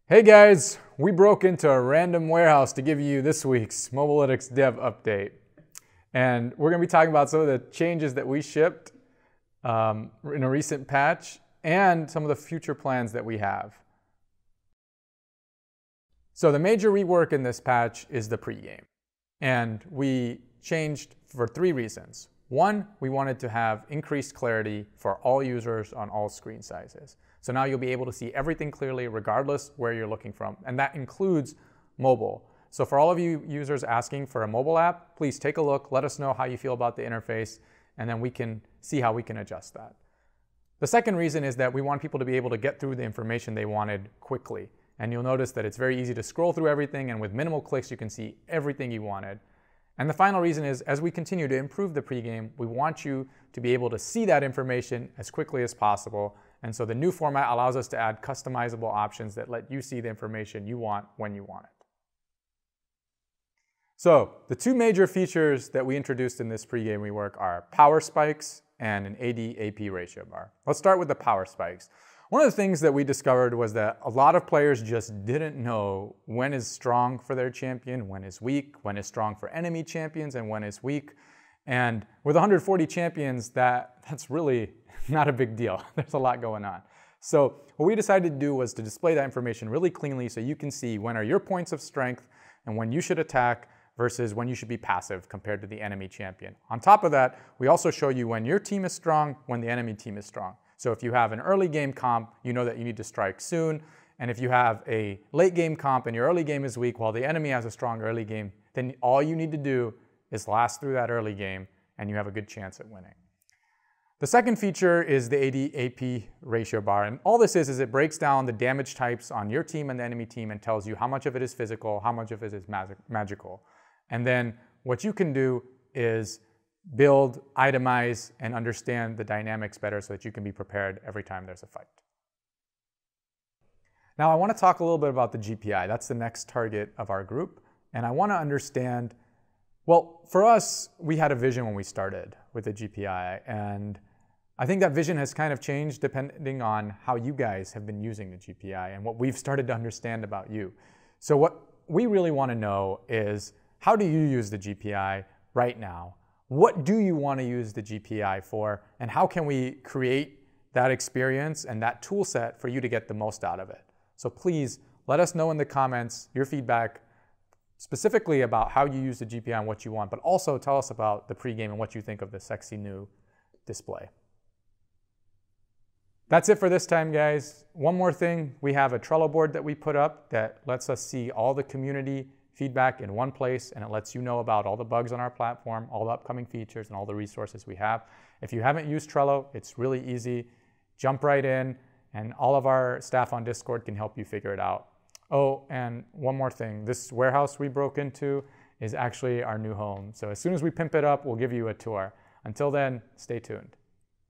Hey guys, we broke into a random warehouse to give you this week's Mobalytics dev update. And we're going to be talking about some of the changes that we shipped in a recent patch and some of the future plans that we have. So the major rework in this patch is the pregame. And we changed for 3 reasons. One, we wanted to have increased clarity for all users on all screen sizes. So now you'll be able to see everything clearly regardless where you're looking from. And that includes mobile. So for all of you users asking for a mobile app, please take a look, let us know how you feel about the interface, and then we can see how we can adjust that. The second reason is that we want people to be able to get through the information they wanted quickly. And you'll notice that it's very easy to scroll through everything, and with minimal clicks you can see everything you wanted. And the final reason is, as we continue to improve the pregame, we want you to be able to see that information as quickly as possible. And so the new format allows us to add customizable options that let you see the information you want when you want it. So the 2 major features that we introduced in this pregame rework are power spikes and an AD-AP ratio bar. Let's start with the power spikes. One of the things that we discovered was that a lot of players just didn't know when is strong for their champion, when is weak, when is strong for enemy champions, and when is weak. And with 140 champions, that's really not a big deal. There's a lot going on. So what we decided to do was to display that information really cleanly so you can see when are your points of strength and when you should attack versus when you should be passive compared to the enemy champion. On top of that, we also show you when your team is strong, when the enemy team is strong. So if you have an early game comp, you know that you need to strike soon. And if you have a late game comp and your early game is weak while the enemy has a strong early game, then all you need to do is last through that early game and you have a good chance at winning. The second feature is the AD-AP ratio bar. And all this is it breaks down the damage types on your team and the enemy team and tells you how much of it is physical, how much of it is magical. And then what you can do is build, itemize, and understand the dynamics better so that you can be prepared every time there's a fight. Now I want to talk a little bit about the GPI. That's the next target of our group. And I want to understand, well, for us, we had a vision when we started with the GPI. And I think that vision has kind of changed depending on how you guys have been using the GPI and what we've started to understand about you. So what we really want to know is, how do you use the GPI right now? What do you want to use the GPI for, and how can we create that experience and that tool set for you to get the most out of it? So please let us know in the comments your feedback specifically about how you use the GPI and what you want, but also tell us about the pregame and what you think of the sexy new display. That's it for this time, guys. One more thing, we have a Trello board that we put up that lets us see all the community feedback in one place, and it lets you know about all the bugs on our platform, all the upcoming features, and all the resources we have. If you haven't used Trello, it's really easy. Jump right in, and all of our staff on Discord can help you figure it out. Oh, and one more thing. This warehouse we broke into is actually our new home. So as soon as we pimp it up, we'll give you a tour. Until then, stay tuned.